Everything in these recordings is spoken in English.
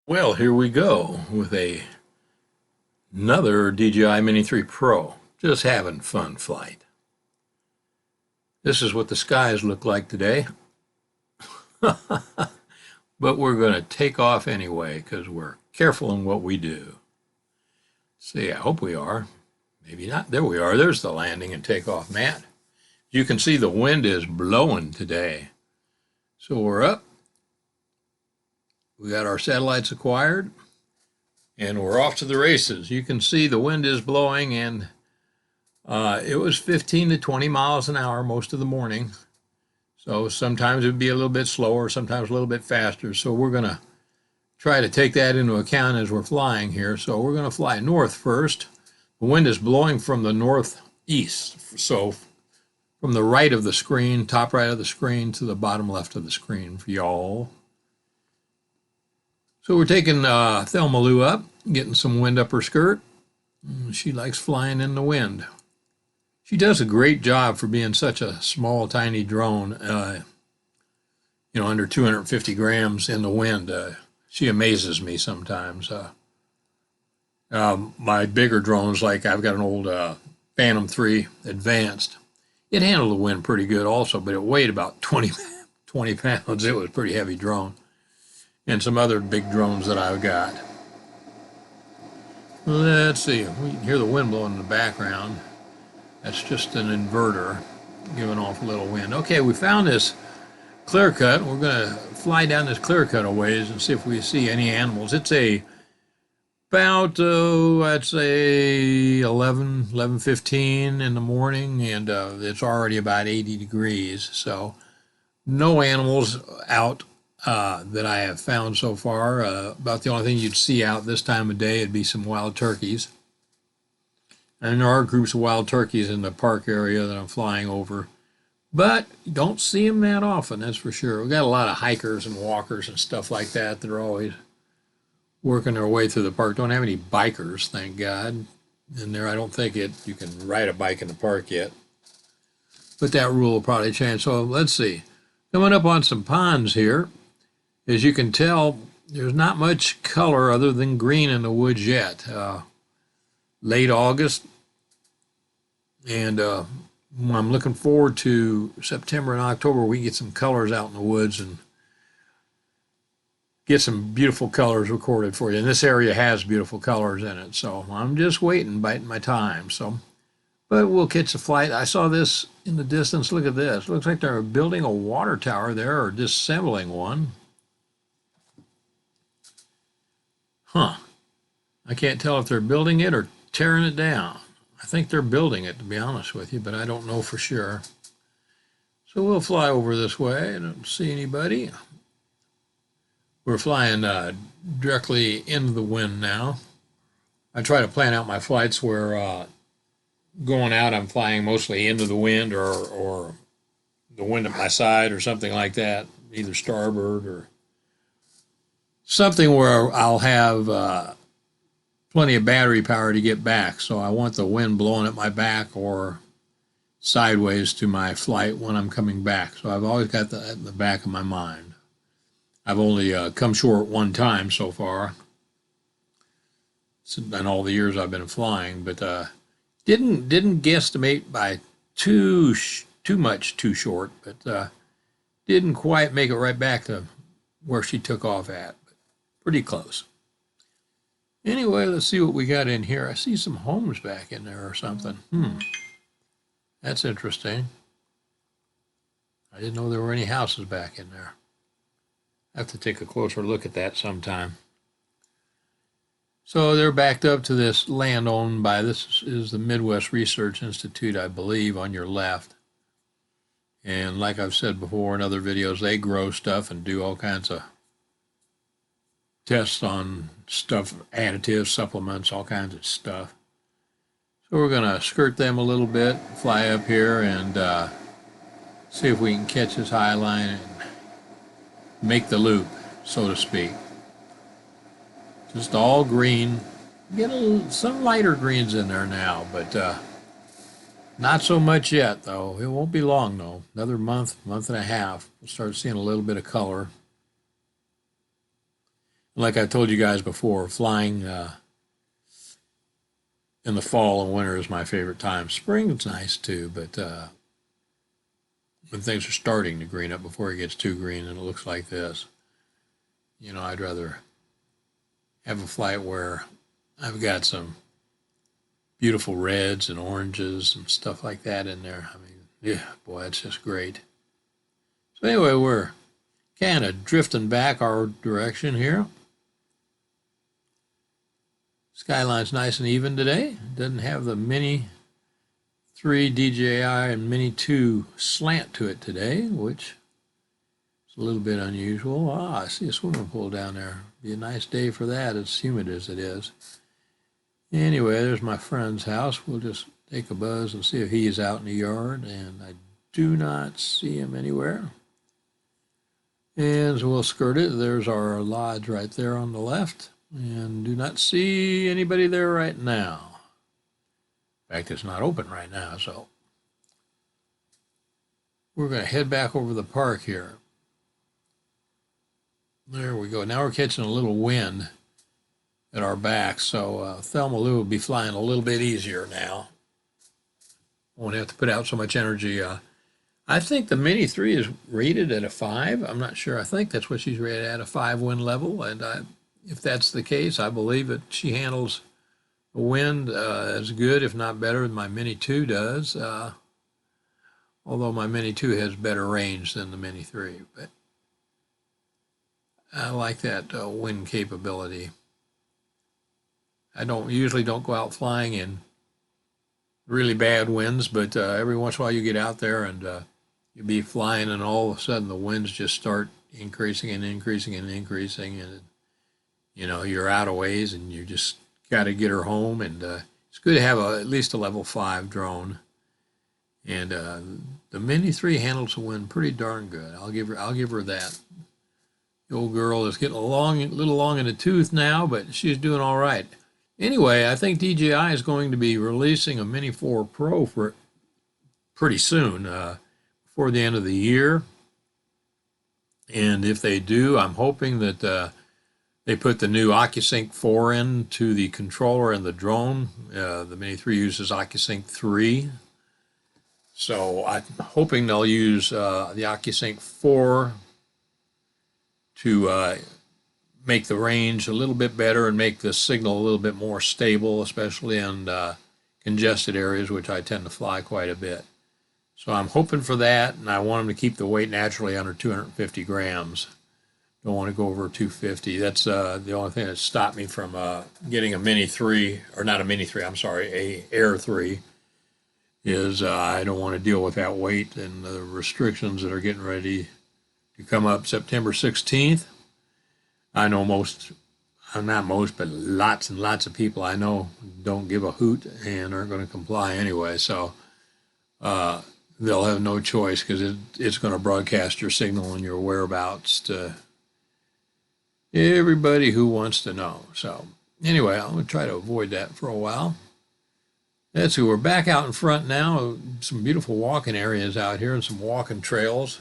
Well, here we go with another DJI Mini 3 Pro. Just having fun flight. This is what the skies look like today, but we're going to take off anyway because we're careful in what we do. See, I hope we are. Maybe not. There we are. There's the landing and takeoff mat. You can see the wind is blowing today. So we're up. We got our satellites acquired. And we're off to the races. You can see the wind is blowing, and it was 15 to 20 miles an hour most of the morning. So sometimes it would be a little bit slower, sometimes a little bit faster. So we're going to try to take that into account as we're flying here. So we're going to fly north first. The wind is blowing from the northeast. So from the right of the screen, top right of the screen, to the bottom left of the screen for y'all. So we're taking Thelma Lou up, getting some wind up her skirt. She likes flying in the wind. She does a great job for being such a small, tiny drone, under 250 grams in the wind. She amazes me sometimes. My bigger drones, like I've got an old Phantom 3 Advanced, it handled the wind pretty good also, but it weighed about 20 pounds. It was a pretty heavy drone. And some other big drones that I've got. Let's see, we can hear the wind blowing in the background. That's just an inverter giving off a little wind. Okay, we found this clear cut. We're going to fly down this clear cut a ways and see if we see any animals. It's about, I'd say 11:15 in the morning, and it's already about 80 degrees. So no animals out that I have found so far. About the only thing you'd see out this time of day would be some wild turkeys. And there are groups of wild turkeys in the park area that I'm flying over. But you don't see them that often, that's for sure. We've got a lot of hikers and walkers and stuff like that that are always working their way through the park. Don't have any bikers, thank God. In there, I don't think you can ride a bike in the park yet. But that rule will probably change. So let's see. Coming up on some ponds here. As you can tell, there's not much color other than green in the woods yet. Late August, and I'm looking forward to September and October. We get some colors out in the woods and get some beautiful colors recorded for you. And this area has beautiful colors in it, so I'm just waiting, biding my time. But we'll catch a flight. I saw this in the distance. Look at this. Looks like they're building a water tower there, or disassembling one. Huh. I can't tell if they're building it or tearing it down. I think they're building it, to be honest with you, but I don't know for sure. So we'll fly over this way. I don't see anybody. We're flying directly into the wind now. I try to plan out my flights where going out I'm flying mostly into the wind or the wind at my side or something like that, either starboard or something where I'll have plenty of battery power to get back. So I want the wind blowing at my back or sideways to my flight when I'm coming back. So I've always got that in the back of my mind. I've only come short one time so far in all the years I've been flying, but didn't guesstimate by too much too short, but didn't quite make it right back to where she took off at. Pretty close. Anyway, let's see what we got in here. I see some homes back in there or something. That's interesting. I didn't know there were any houses back in there. I have to take a closer look at that sometime. So they're backed up to this land owned by, this is the Midwest Research Institute, I believe, on your left. And like I've said before in other videos, they grow stuff and do all kinds of tests on stuff, additives, supplements, all kinds of stuff. So we're going to skirt them a little bit, fly up here, and see if we can catch this high line and make the loop, so to speak. Just all green. Get some lighter greens in there now, but not so much yet, though. It won't be long, though. Another month and a half, we'll start seeing a little bit of color. Like I told you guys before, flying in the fall and winter is my favorite time. Spring's nice too, but when things are starting to green up before it gets too green and it looks like this, you know, I'd rather have a flight where I've got some beautiful reds and oranges and stuff like that in there. I mean, yeah, boy, it's just great. So anyway, we're kind of drifting back our direction here. Skyline's nice and even today. Doesn't have the Mini 3 DJI and Mini 2 slant to it today, which is a little bit unusual. Ah, I see a swimming pool down there. Be a nice day for that, as humid as it is. Anyway, there's my friend's house. We'll just take a buzz and see if he is out in the yard, and I do not see him anywhere. And so we'll skirt it. There's our lodge right there on the left, and do not see anybody there right now. In fact, it's not open right now, so we're going to head back over the park here. There we go. Now we're catching a little wind at our back, so Thelma Lou will be flying a little bit easier now. Won't have to put out so much energy. I think the Mini 3 is rated at a 5. I'm not sure. I think that's what she's rated at, a 5 wind level, and if that's the case, I believe that she handles the wind as good, if not better, than my Mini 2 does, although my Mini 2 has better range than the Mini 3. But I like that wind capability. I usually don't go out flying in really bad winds, but every once in a while you get out there and you'll be flying, and all of a sudden the winds just start increasing and increasing and increasing, and you know you're out of ways, and you just got to get her home. And it's good to have at least a level 5 drone. And the Mini 3 handles the wind pretty darn good. I'll give her that. The old girl is getting a little long in the tooth now, but she's doing all right. Anyway, I think DJI is going to be releasing a Mini 4 Pro for pretty soon, before the end of the year. And if they do, I'm hoping that they put the new OcuSync 4 into the controller and the drone. The Mini 3 uses OcuSync 3. So I'm hoping they'll use the OcuSync 4 to make the range a little bit better and make the signal a little bit more stable, especially in congested areas, which I tend to fly quite a bit. So I'm hoping for that, and I want them to keep the weight naturally under 250 grams. Don't want to go over 250. That's the only thing that stopped me from getting a Mini 3, or not a Mini 3, I'm sorry, a Air 3, is I don't want to deal with that weight and the restrictions that are getting ready to come up September 16th. I know not most, but lots and lots of people I know don't give a hoot and aren't going to comply anyway. So they'll have no choice, because it's going to broadcast your signal and your whereabouts to everybody who wants to know. So anyway, I'm going to try to avoid that for a while. Let's see, we're back out in front now. Some beautiful walking areas out here and some walking trails.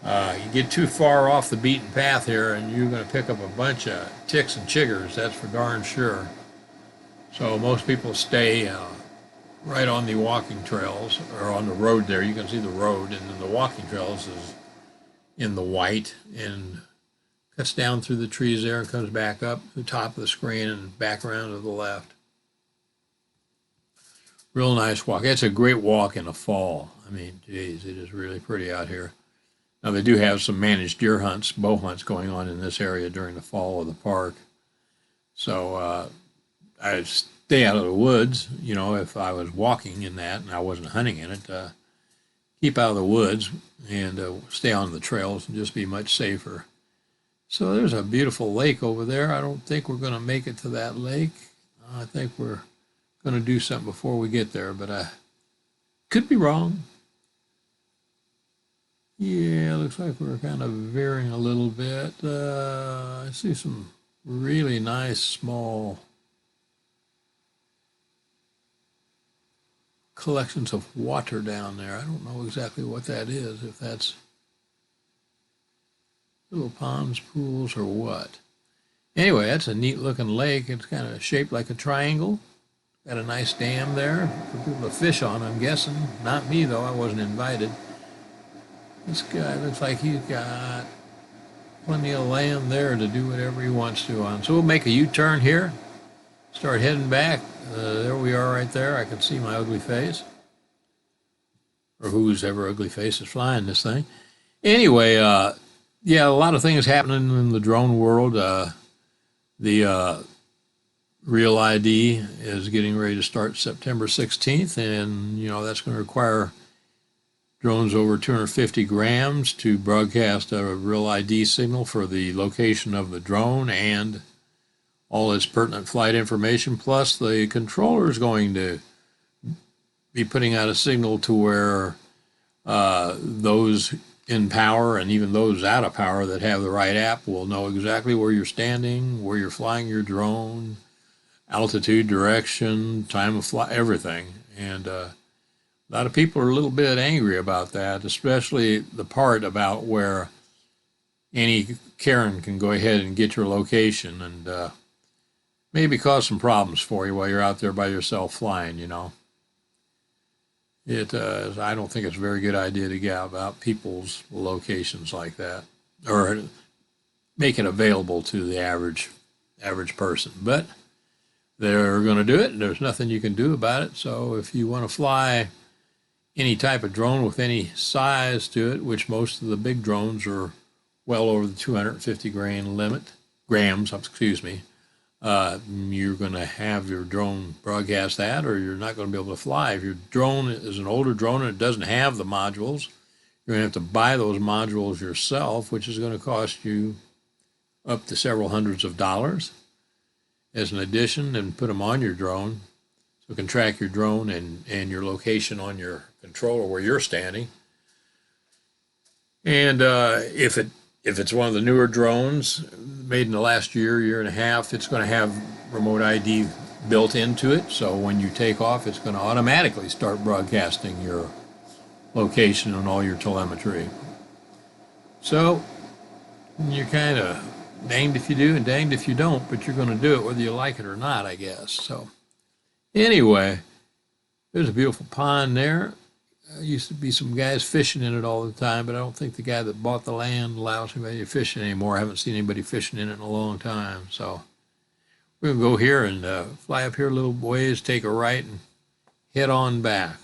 You get too far off the beaten path here and you're going to pick up a bunch of ticks and chiggers, that's for darn sure. So most people stay right on the walking trails, or on the road there. You can see the road, and then the walking trails is in the white and cuts down through the trees there and comes back up the top of the screen and back around to the left. Real nice walk. It's a great walk in the fall. I mean, geez, it is really pretty out here. Now, they do have some managed deer hunts, bow hunts going on in this area during the fall of the park. So I stay out of the woods, you know, if I was walking in that and I wasn't hunting in it. Keep out of the woods and stay on the trails and just be much safer. So there's a beautiful lake over there. I don't think we're going to make it to that lake. I think we're going to do something before we get there, but I could be wrong. Yeah, looks like we're kind of veering a little bit. I see some really nice small collections of water down there. I don't know exactly what that is, if that's little ponds, pools, or what. Anyway, that's a neat looking lake. It's kind of shaped like a triangle. Got a nice dam there for people to fish on, I'm guessing. Not me, though. I wasn't invited. This guy looks like he's got plenty of land there to do whatever he wants to on. So we'll make a U-turn here. Start heading back. There we are right there. I can see my ugly face. Or whose ever ugly face is flying this thing. Anyway, yeah, a lot of things happening in the drone world. The Real ID is getting ready to start September 16th, and that's going to require drones over 250 grams to broadcast a Real ID signal for the location of the drone and all its pertinent flight information. Plus, the controller is going to be putting out a signal to where those in power and even those out of power that have the right app will know exactly where you're standing, where you're flying your drone, altitude, direction, time of flight, everything. And a lot of people are a little bit angry about that, especially the part about where any Karen can go ahead and get your location and maybe cause some problems for you while you're out there by yourself flying, I don't think it's a very good idea to get about people's locations like that, or make it available to the average person. But they're going to do it, and there's nothing you can do about it. So if you want to fly any type of drone with any size to it, which most of the big drones are well over the 250 grams, excuse me, you're going to have your drone broadcast that, or you're not going to be able to fly. If your drone is an older drone and it doesn't have the modules, you're going to have to buy those modules yourself, which is going to cost you up to several hundreds of dollars as an addition, and put them on your drone so it can track your drone and your location on your controller where you're standing. And if it's one of the newer drones made in the last year and a half, it's going to have remote ID built into it. So when you take off, it's going to automatically start broadcasting your location and all your telemetry. So you're kind of danged if you do and danged if you don't, but you're going to do it whether you like it or not, I guess. So anyway, there's a beautiful pond there. Used to be some guys fishing in it all the time, but I don't think the guy that bought the land allows anybody to fish it anymore. I haven't seen anybody fishing in it in a long time. So we're going to go here and fly up here a little ways, take a right, and head on back.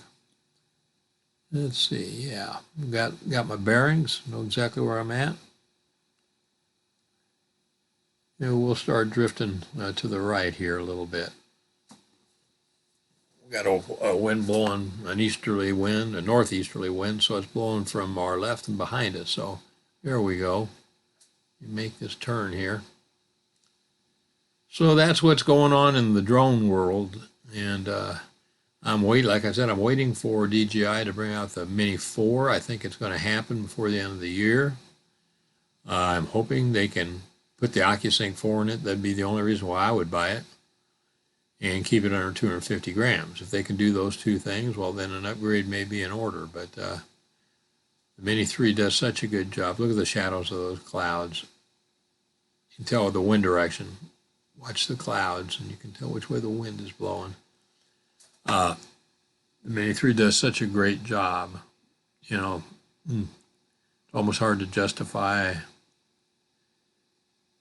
Let's see, yeah, got my bearings, know exactly where I'm at. And we'll start drifting to the right here a little bit. We got a wind blowing, an easterly wind, a northeasterly wind, so it's blowing from our left and behind us. So there we go. You make this turn here. So that's what's going on in the drone world, and I'm waiting. Like I said, I'm waiting for DJI to bring out the Mini 4. I think it's going to happen before the end of the year. I'm hoping they can put the OcuSync 4 in it. That'd be the only reason why I would buy it, and keep it under 250 grams. If they can do those two things, well, then an upgrade may be in order. But the Mini 3 does such a good job. Look at the shadows of those clouds. You can tell the wind direction. Watch the clouds, and you can tell which way the wind is blowing. The Mini 3 does such a great job. It's almost hard to justify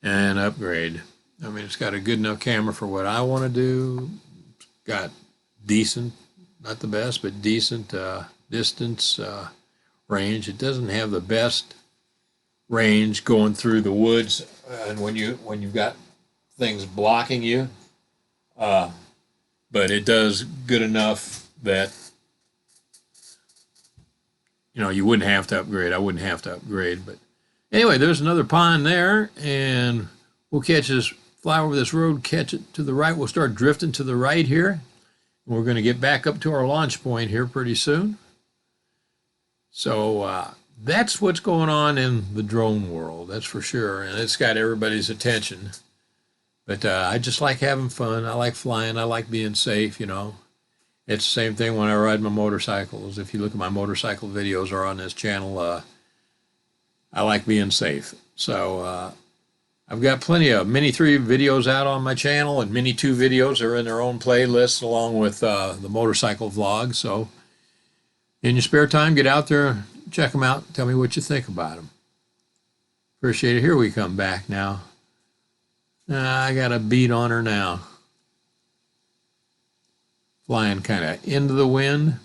an upgrade. I mean, it's got a good enough camera for what I want to do. It's got decent, not the best, but decent distance range. It doesn't have the best range going through the woods, and when you've got things blocking you, but it does good enough that you wouldn't have to upgrade. I wouldn't have to upgrade. But anyway, there's another pond there, and we'll fly over this road, catch it to the right. We'll start drifting to the right here. We're going to get back up to our launch point here pretty soon. So that's what's going on in the drone world, that's for sure. And it's got everybody's attention. But I just like having fun. I like flying. I like being safe, It's the same thing when I ride my motorcycles. If you look at my motorcycle videos or on this channel, I like being safe. So I've got plenty of Mini 3 videos out on my channel, and Mini 2 videos are in their own playlist along with the motorcycle vlog. So in your spare time, get out there, check them out, tell me what you think about them. Appreciate it. Here we come back now. I got a beat on her now. Flying kind of into the wind,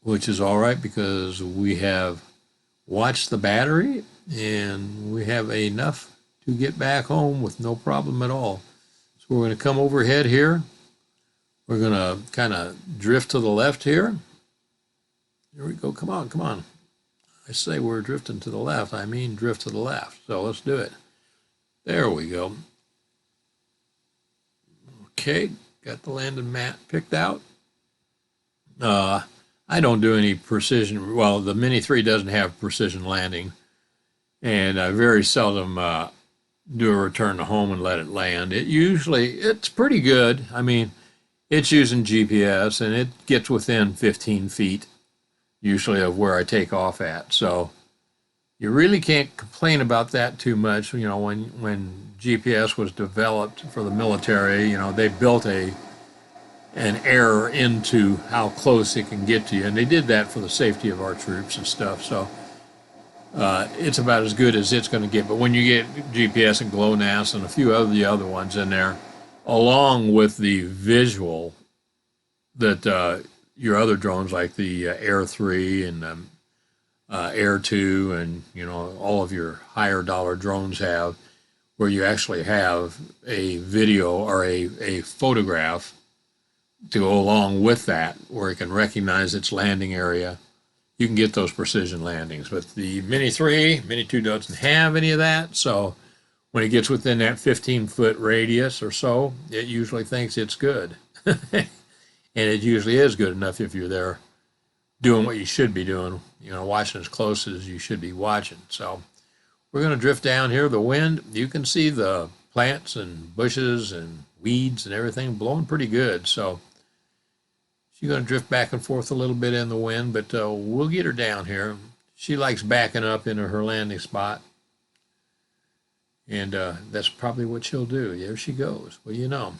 which is all right because we have watched the battery and we have enough to get back home with no problem at all. So we're going to come overhead here. We're going to kind of drift to the left here. Here we go. Come on, come on. I say we're drifting to the left. I mean drift to the left. So let's do it. There we go. Okay, got the landing mat picked out. I don't do any precision. Well, the Mini 3 doesn't have precision landing, and I very seldom do a return to home and let it land. It's pretty good. I mean, it's using GPS, and it gets within 15 feet usually of where I take off at. So you really can't complain about that too much. You know, when GPS was developed for the military, you know, they built an error into how close it can get to you, and they did that for the safety of our troops and stuff. So it's about as good as it's going to get. But when you get GPS and GLONASS and a few of the other ones in there, along with the visual that your other drones like the Air 3 and Air 2 and, you know, all of your higher dollar drones have, where you actually have a video or a photograph to go along with that, where it can recognize its landing area, you can get those precision landings. But the Mini 3, Mini 2 doesn't have any of that, so when it gets within that 15-foot radius or so, it usually thinks it's good. And it usually is good enough if you're there doing what you should be doing, you know, watching as close as you should be watching. So we're going to drift down here. The wind, you can see the plants and bushes and weeds and everything blowing pretty good. So she's going to drift back and forth a little bit in the wind, but we'll get her down here. She likes backing up into her landing spot, and that's probably what she'll do. There she goes. Well, you know.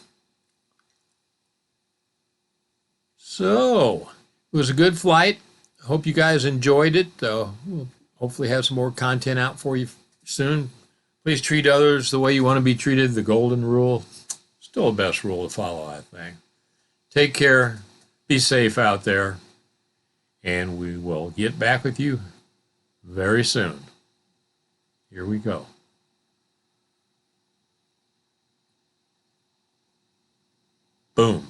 So it was a good flight. I hope you guys enjoyed it. We'll hopefully have some more content out for you soon. Please treat others the way you want to be treated. The golden rule, still the best rule to follow, I think. Take care. Be safe out there. And we will get back with you very soon. Here we go. Boom.